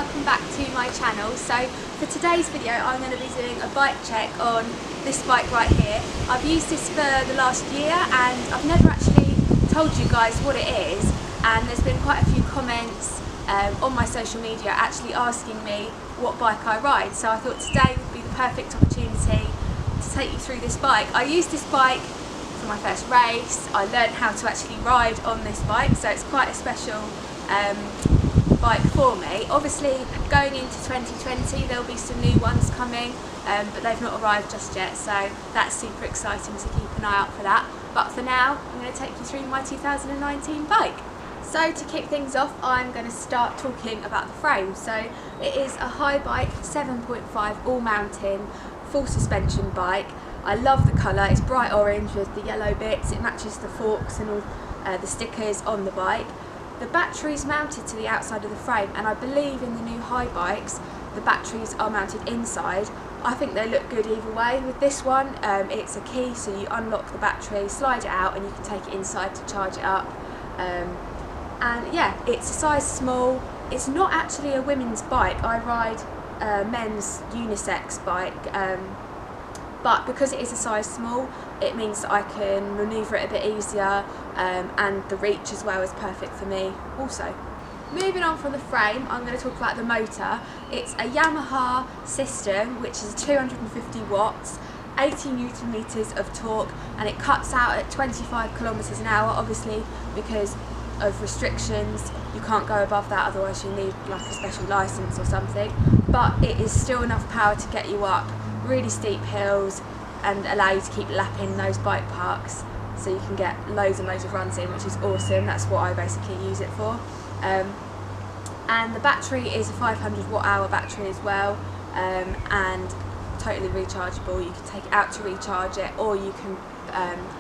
welcome back to my channel. So for today's video I'm going to be doing a bike check on this bike right here. I've used this for the last year and I've never actually told you guys what it is, and there's been quite a few comments on my social media actually asking me what bike I ride, so I thought today would be the perfect opportunity to take you through this bike. I used this bike for my first race. I learned how to actually ride on this bike, so it's quite a special bike for me. Obviously going into 2020 there'll be some new ones coming, but they've not arrived just yet, so that's super exciting to keep an eye out for that. But for now I'm going to take you through my 2019 bike. So to kick things off, I'm going to start talking about the frame. So it is a Haibike 7.5 all-mountain full suspension bike. I love the colour, it's bright orange with the yellow bits, it matches the forks and all the stickers on the bike. The battery is mounted to the outside of the frame, and I believe in the new Haibikes the batteries are mounted inside. I think they look good either way. With this one it's a key, so you unlock the battery, slide it out and you can take it inside to charge it up. And yeah, it's a size small. It's not actually a women's bike. I ride a men's unisex bike, but because it is a size small, it means that I can manoeuvre it a bit easier, and the reach as well is perfect for me also. Moving on from the frame, I'm going to talk about the motor. It's a Yamaha system, which is 250 watts, 80 newton meters of torque, and it cuts out at 25 kilometers an hour, obviously because of restrictions you can't go above that, otherwise you need like a special license or something, but it is still enough power to get you up really steep hills and allow you to keep lapping those bike parks, so you can get loads and loads of runs in, which is awesome. That's what I basically use it for. And the battery is a 500 watt hour battery as well, and totally rechargeable. You can take it out to recharge it, or you can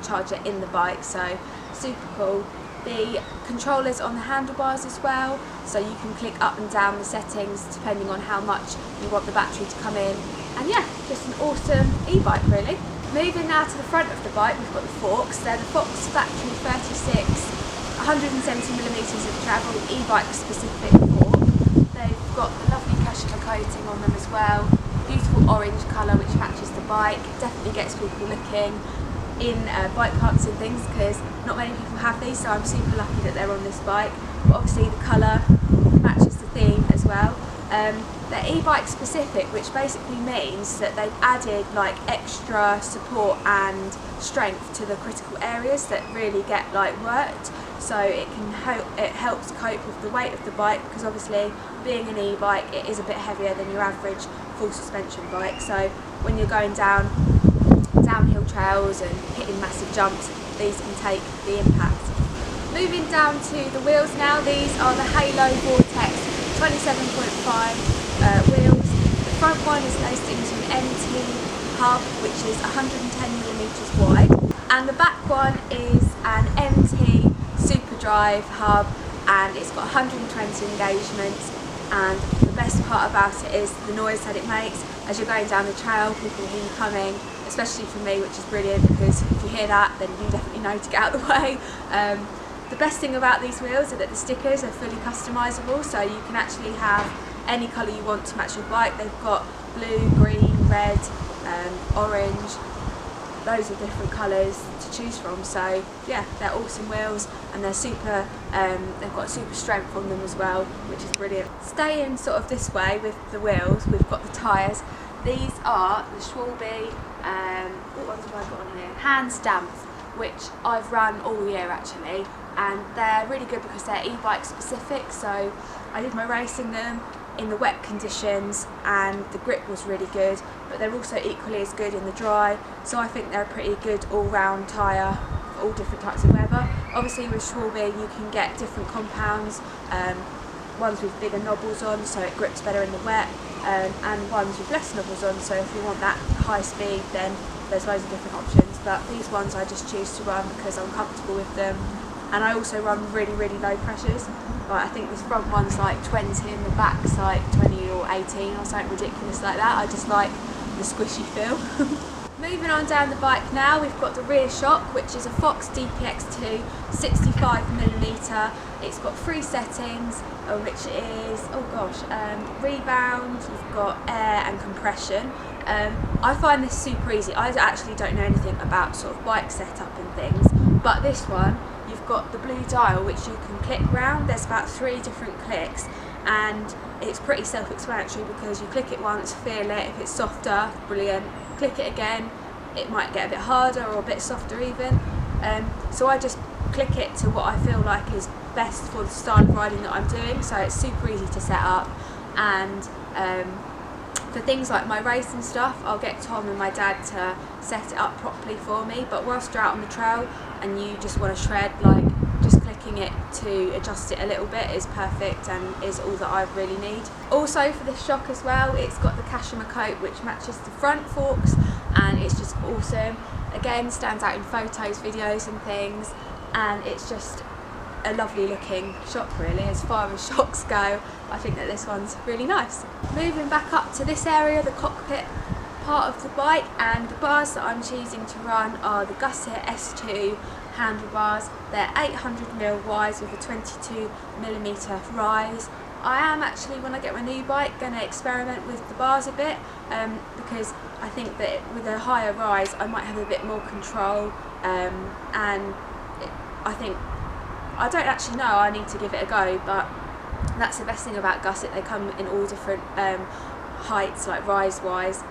charge it in the bike, so super cool. The controllers on the handlebars as well, so you can click up and down the settings depending on how much you want the battery to come in. And yeah, just an awesome e-bike really. Moving now to the front of the bike, we've got the forks. They're the Fox Factory 36 170mm of travel e-bike specific fork. They've got the lovely Kashmir coating on them as well. Beautiful orange colour which matches the bike. Definitely gets people looking in bike parks and things, because not many people have these, so I'm super lucky that they're on this bike. But obviously the colour matches the theme as well. They're e-bike specific, which basically means that they've added like extra support and strength to the critical areas that really get like worked, so it helps cope with the weight of the bike, because obviously being an e-bike it is a bit heavier than your average full suspension bike, so when you're going downhill trails and hitting massive jumps, these can take the impact. Moving down to the wheels now, these are the Halo Vortex 27.5 wheels. The front one is laced into an MT hub which is 110mm wide, and the back one is an MT Super Drive hub, and it's got 120 engagements. And the best part about it is the noise that it makes. As you're going down the trail, people hear you coming, especially for me, which is brilliant, because if you hear that then you definitely know to get out of the way. The best thing about these wheels are that the stickers are fully customisable, so you can actually have any colour you want to match your bike. They've got blue, green, red, orange, loads of different colours to choose from, so yeah, they're awesome wheels, and they're super, they've got super strength on them as well, which is brilliant. Staying sort of this way with the wheels, we've got the tyres. These are the Schwalbe, what ones have I got on here? Hand stamped, which I've run all year actually, and they're really good because they're e-bike specific, so I did my race in them in the wet conditions and the grip was really good, but they're also equally as good in the dry, so I think they're a pretty good all-round tyre for all different types of weather. Obviously with Schwalbe you can get different compounds, ones with bigger knobbles on so it grips better in the wet, and ones with less knobbles on, so if you want that high speed then there's loads of different options, but these ones I just choose to run because I'm comfortable with them. And I also run really, really low pressures. Like I think this front one's like 20 and the back's like 20 or 18 or something ridiculous like that. I just like the squishy feel. Moving on down the bike now, we've got the rear shock, which is a Fox DPX2 65mm It's got 3 settings, which is, rebound, you've got air and compression. I find this super easy. I actually don't know anything about sort of bike setup and things, but this one, you've got the blue dial which you can click round. There's about 3 different clicks, and it's pretty self-explanatory because you click it once, feel it. If it's softer, brilliant. Click it again, it might get a bit harder or a bit softer even. So I just click it to what I feel like is best for the style of riding that I'm doing, so it's super easy to set up. And for things like my race and stuff, I'll get Tom and my dad to set it up properly for me, but whilst you're out on the trail and you just want to shred, like, just clicking it to adjust it a little bit is perfect and is all that I really need. Also for this shock as well, it's got the cashmere coat which matches the front forks, and it's just awesome. Again, stands out in photos, videos and things, and it's just a lovely looking shock really. As far as shocks go, I think that this one's really nice. Moving back up to this area, the cockpit part of the bike, and the bars that I'm choosing to run are the Gusset S2 handlebars. They're 800mm wise with a 22mm rise. I am actually, when I get my new bike, going to experiment with the bars a bit, because I think that with a higher rise I might have a bit more control, and I don't actually know, I need to give it a go, but that's the best thing about Gusset. They come in all different heights, like rise-wise.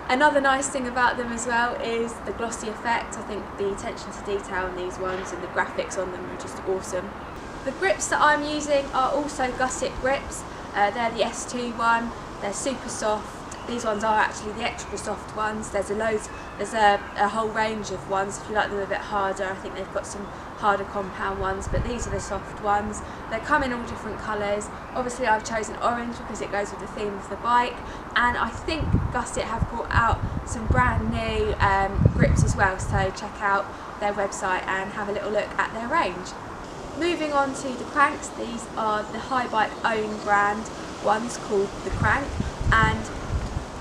Another nice thing about them as well is the glossy effect. I think the attention to detail in these ones and the graphics on them are just awesome. The grips that I'm using are also Gusset grips. They're the S2 one. They're super soft. These ones are actually the extra soft ones. There's a whole range of ones if you like them a bit harder. I think they've got some harder compound ones, but these are the soft ones. They come in all different colours. Obviously I've chosen orange because it goes with the theme of the bike, and I think Gusset have brought out some brand new grips as well, so check out their website and have a little look at their range. Moving on to the cranks, these are the Haibike own brand ones called the Crank, and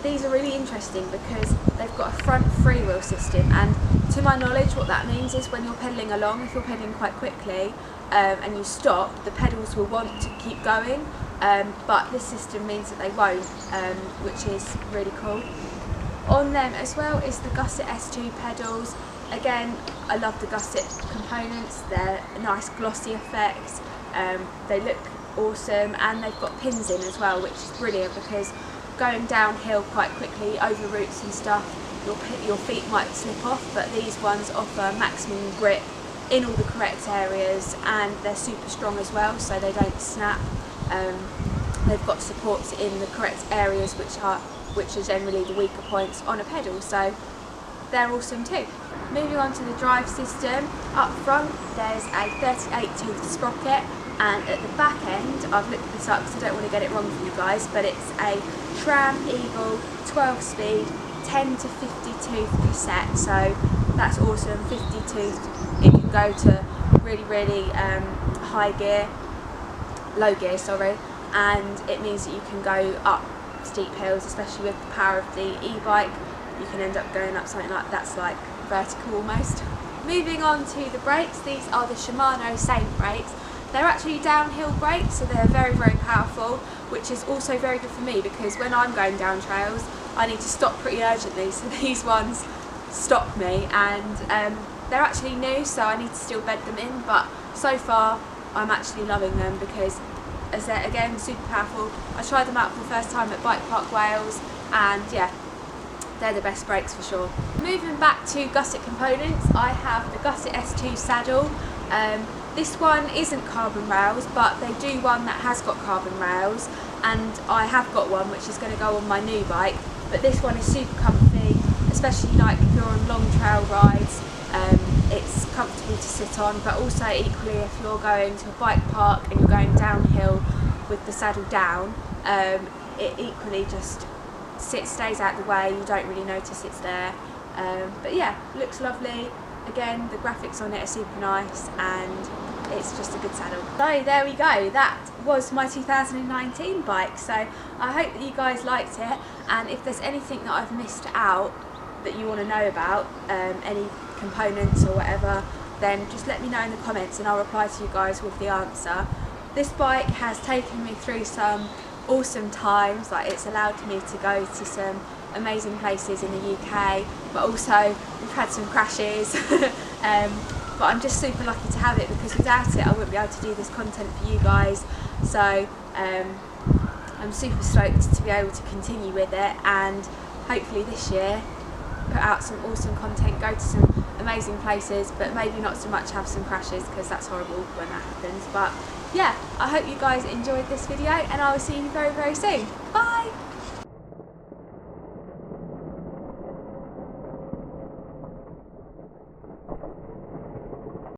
these are really interesting because they've got a front freewheel system, and to my knowledge what that means is when you're pedalling along, if you're pedalling quite quickly and you stop, the pedals will want to keep going, but this system means that they won't, which is really cool. On them as well is the Gusset S2 pedals. Again, I love the Gusset components. They're a nice glossy effect, they look awesome, and they've got pins in as well, which is brilliant because going downhill quite quickly over roots and stuff, your feet might slip off, but these ones offer maximum grip in all the correct areas, and they're super strong as well, so they don't snap. They've got supports in the correct areas, which are generally the weaker points on a pedal, so they're awesome too. Moving on to the drive system, up front there's a 38 tooth sprocket, and at the back end, I've looked this up because I don't want to get it wrong for you guys, but it's a Tram Eagle 12 speed 10 to 50 tooth cassette, so that's awesome. 50 tooth, it can go to really low gear, and it means that you can go up steep hills, especially with the power of the e-bike. You can end up going up something that's like vertical almost. Moving on to the brakes, these are the Shimano Saint brakes. They're actually downhill brakes, so they're very powerful, which is also very good for me because when I'm going down trails I need to stop pretty urgently, so these ones stop me, and they're actually new, so I need to still bed them in, but so far I'm actually loving them because, as they're again super powerful. I tried them out for the first time at Bike Park Wales, and yeah, they're the best brakes for sure. Moving back to Gusset components, I have the Gusset S2 saddle. This one isn't carbon rails, but they do one that has got carbon rails, and I have got one which is going to go on my new bike, but this one is super comfy, especially like if you're on long trail rides. It's comfortable to sit on, but also equally if you're going to a bike park and you're going downhill with the saddle down, it equally just stays out of the way, you don't really notice it's there. But yeah, looks lovely. Again, the graphics on it are super nice, and it's just a good saddle. So there we go, that was my 2019 bike, so I hope that you guys liked it, and if there's anything that I've missed out that you want to know about, any components or whatever, then just let me know in the comments and I'll reply to you guys with the answer. This bike has taken me through some awesome times, like it's allowed me to go to some amazing places in the UK, but also we've had some crashes. But I'm just super lucky to have it, because without it I wouldn't be able to do this content for you guys. So I'm super stoked to be able to continue with it, and hopefully this year put out some awesome content, go to some amazing places, but maybe not so much have some crashes, because that's horrible when that happens. But yeah, I hope you guys enjoyed this video, and I will see you very, very soon. Bye!